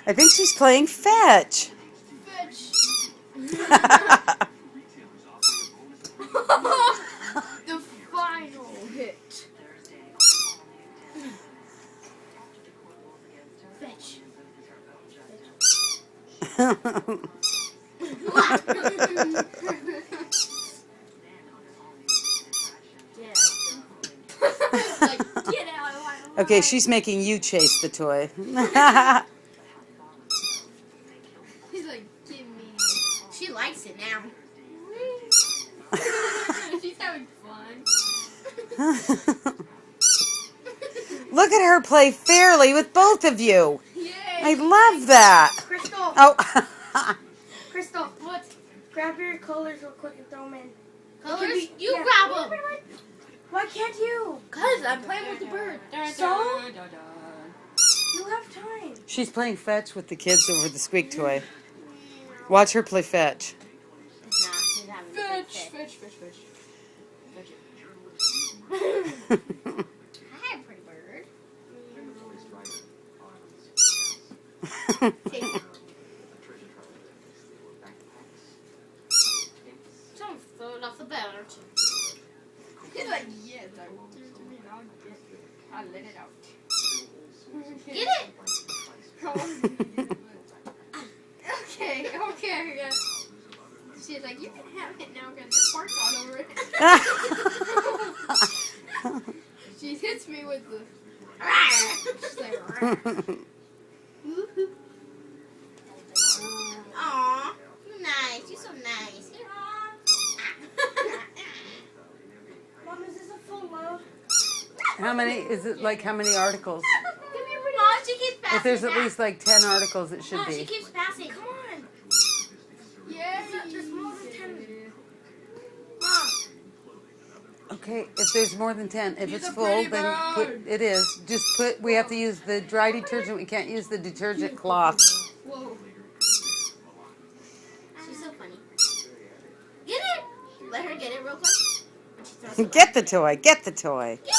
I think she's playing fetch. Fetch. The final hit. Fetch. Like, get out of my way. Okay, she's making you chase the toy. He's like, give me. She likes it now. She's having fun. Look at her play fairly with both of you. Yay. I love that. Crystal, Oh. Crystal, What? grab your colors real quick and throw them in. Colors? You grab them. Why can't you? Cause I'm playing with the bird. So? You have time. She's playing fetch with the kids over the squeak toy. Watch her play fetch. She's having a good Fetch, fit. fetch, fetch, fetch. Fetch it. Hi, pretty bird. Don't throw it off the bed, aren't you? He's like, yes, I will. I'll let it out. Get it! Okay, yeah. She's like, you can have it now because the park all over it. She hits me with the. She's like, Aw, you're nice. You're so nice. Mom, is this a full load? How many, is it like how many articles? Mom, she keeps passing. If there's at that. least like 10 articles, it should Mom, she be. keeps passing. Come on. yeah. There's more than 10. Mom. Okay, if there's more than 10, if He's it's a full, pretty then put, bird. it is. Just put, we have to use the dry detergent. We can't use the detergent cloth. Whoa. She's so funny. Get it. Let her get it real quick. Get the toy, get the toy. Get